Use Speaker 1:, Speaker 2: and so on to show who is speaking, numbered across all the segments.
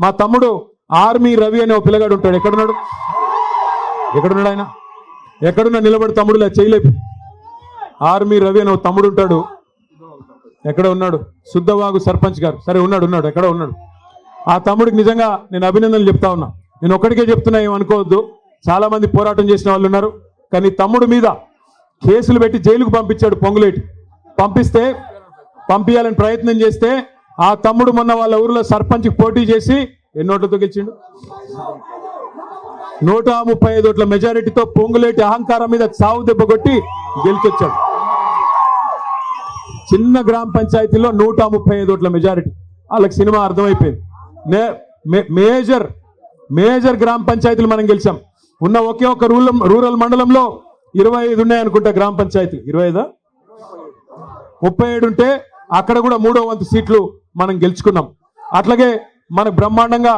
Speaker 1: మా తమ్ముడు ఆర్మీ రవి అనే ఒక పిల్లగాడు ఉంటాడు. ఎక్కడున్నాడు ఆయన? ఎక్కడున్నా నిలబడి తమ్ముడులా చేయలేపు. ఆర్మీ రవి అనే ఒక తమ్ముడు ఉంటాడు. ఎక్కడ ఉన్నాడు? శుద్ధవాగు సర్పంచ్ గారు. సరే ఉన్నాడు. ఎక్కడ ఉన్నాడు? ఆ తమ్ముడికి నిజంగా నేను అభినందనలు చెప్తా ఉన్నా. నేను ఒక్కడికే చెప్తున్నా, ఏమనుకోవద్దు. చాలా మంది పోరాటం చేసిన వాళ్ళు ఉన్నారు. కానీ తమ్ముడు మీద కేసులు పెట్టి జైలుకు పంపించాడు పొంగులేటి. పంపించాలని ప్రయత్నం చేస్తే ఆ తమ్ముడు మొన్న వాళ్ళ ఊరిలో సర్పంచ్కి పోటీ చేసి ఎన్ని ఓట్లతో గెలిచిండు? 135 ఓట్ల మెజారిటీతో పొంగులేటి అహంకారం మీద చావు దెబ్బ కొట్టి గెలిచొచ్చాడు. చిన్న గ్రామ పంచాయతీలో 135 ఓట్ల మెజారిటీ. వాళ్ళకి సినిమా అర్థమైపోయింది. మేజర్ గ్రామ పంచాయతీలు మనం గెలిచాం. ఉన్న ఒకే ఒక రూరల్ మండలంలో 25 ఉన్నాయనుకుంటా గ్రామ పంచాయతీలు. 25 37 ఉంటే అక్కడ కూడా 3వ వంతు సీట్లు మనం గెలుచుకున్నాం. అట్లాగే మనకు బ్రహ్మాండంగా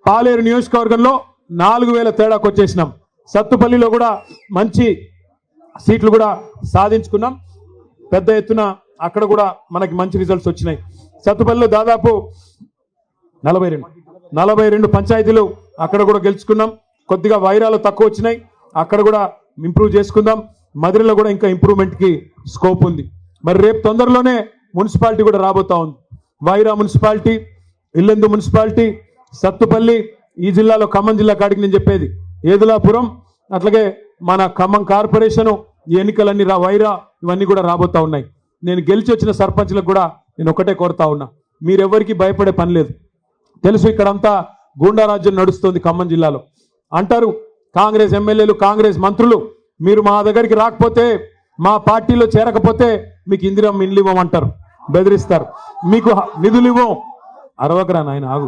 Speaker 1: పాలేరు నియోజకవర్గంలో 4000 తేడాకు వచ్చేసినాం. సత్తుపల్లిలో కూడా మంచి సీట్లు కూడా సాధించుకున్నాం. పెద్ద ఎత్తున అక్కడ కూడా మనకి మంచి రిజల్ట్స్ వచ్చినాయి. సత్తుపల్లిలో దాదాపు 42 పంచాయతీలు అక్కడ కూడా గెలుచుకున్నాం. కొద్దిగా వైరాలు తక్కువ వచ్చినాయి, అక్కడ కూడా ఇంప్రూవ్ చేసుకుందాం. మదిరిలో కూడా ఇంకా ఇంప్రూవ్మెంట్కి స్కోప్ ఉంది. మరి రేపు తొందరలోనే మున్సిపాలిటీ కూడా రాబోతా ఉంది. వైరా మున్సిపాలిటీ, ఇల్లెందు మున్సిపాలిటీ, సత్తుపల్లి, ఈ జిల్లాలో ఖమ్మం జిల్లా కాడికి నేను చెప్పేది ఏదులాపురం, అట్లాగే మన ఖమ్మం కార్పొరేషను, ఈ ఎన్నికలన్నీ వైరా ఇవన్నీ కూడా రాబోతా ఉన్నాయి. నేను గెలిచి వచ్చిన సర్పంచ్లకు కూడా నేను ఒకటే కోరుతా ఉన్నా, మీరెవరికి భయపడే పని లేదు. తెలుసు ఇక్కడంతా గూండారాజ్యం నడుస్తుంది ఖమ్మం జిల్లాలో. అంటారు కాంగ్రెస్ ఎమ్మెల్యేలు, కాంగ్రెస్ మంత్రులు, మీరు మా దగ్గరికి రాకపోతే, మా పార్టీలో చేరకపోతే మీకు ఇందిరమ్మ ఇండ్లు ఇవ్వమంటారు, బెదిరిస్తారు. మీకు నిధులు ఇవ్వం. అరవకరా నాయన, ఆగు.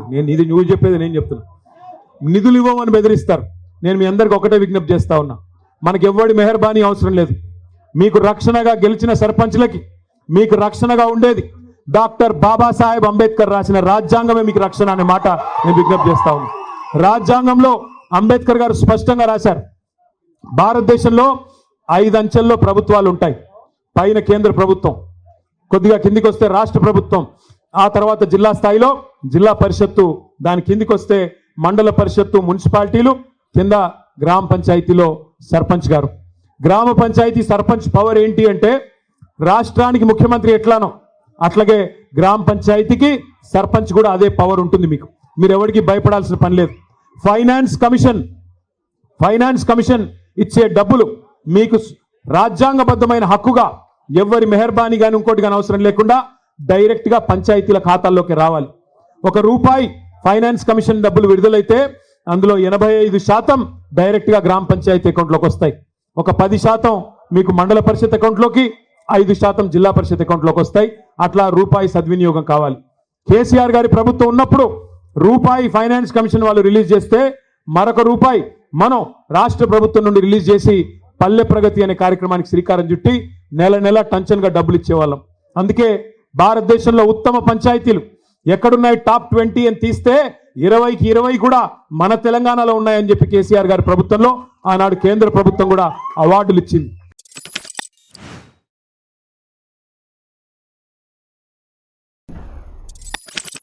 Speaker 1: నువ్వు చెప్పేది నేను చెప్తున్నా. నిధులు ఇవ్వమని బెదిరిస్తారు. నేను మీ అందరికి ఒకటే విజ్ఞప్తి చేస్తా ఉన్నా, మనకి ఎవ్వడి మెహర్బానీ అవసరం లేదు. మీకు రక్షణగా గెలిచిన సర్పంచ్లకి మీకు రక్షణగా ఉండేది డాక్టర్ బాబాసాహెబ్ అంబేద్కర్ రాసిన రాజ్యాంగమే మీకు రక్షణ అనే మాట నేను విజ్ఞప్తి చేస్తా ఉన్నా. రాజ్యాంగంలో అంబేద్కర్ గారు స్పష్టంగా రాశారు, భారతదేశంలో 5 అంచెల్లో ప్రభుత్వాలు ఉంటాయి. పైన కేంద్ర ప్రభుత్వం, కొద్దిగా కిందికి వస్తే రాష్ట్ర ప్రభుత్వం, ఆ తర్వాత జిల్లా స్థాయిలో జిల్లా పరిషత్తు, దాని కిందికి వస్తే మండల పరిషత్తు, మున్సిపాలిటీలు, కింద గ్రామ పంచాయతీలో సర్పంచ్ గారు. గ్రామ పంచాయతీ సర్పంచ్ పవర్ ఏంటి అంటే, రాష్ట్రానికి ముఖ్యమంత్రి ఎట్లానో అట్లాగే గ్రామ పంచాయతీకి సర్పంచ్ కూడా అదే పవర్ ఉంటుంది. మీరు ఎవరికి భయపడాల్సిన పని లేదు. ఫైనాన్స్ కమిషన్ ఇచ్చే డబ్బులు మీకు రాజ్యాంగబద్ధమైన హక్కుగా ఎవరి మెహర్బానీ కానీ ఇంకోటి కానీ అవసరం లేకుండా డైరెక్ట్గా పంచాయతీల ఖాతాల్లోకి రావాలి. ₹1 ఫైనాన్స్ కమిషన్ డబ్బులు విడుదలైతే అందులో 85% డైరెక్ట్గా గ్రామ పంచాయతీ అకౌంట్లోకి వస్తాయి. ఒక 10% మీకు మండల పరిషత్ అకౌంట్లోకి, 5% జిల్లా పరిషత్ అకౌంట్లోకి వస్తాయి. అట్లా ₹1 సద్వినియోగం కావాలి. కేసీఆర్ గారి ప్రభుత్వం ఉన్నప్పుడు ₹1 ఫైనాన్స్ కమిషన్ వాళ్ళు రిలీజ్ చేస్తే మరొక ₹1 మనం రాష్ట్ర ప్రభుత్వం నుండి రిలీజ్ చేసి పల్లె ప్రగతి అనే కార్యక్రమానికి శ్రీకారం చుట్టి నెల టంచన్గా డబ్బులు ఇచ్చేవాళ్ళం. అందుకే భారతదేశంలో ఉత్తమ పంచాయతీలు ఎక్కడున్నాయి టాప్ 20 అని తీస్తే 20కి 20 కూడా మన తెలంగాణలో ఉన్నాయని చెప్పి కేసీఆర్ గారి ప్రభుత్వంలో ఆనాడు కేంద్ర ప్రభుత్వం కూడా అవార్డులు ఇచ్చింది.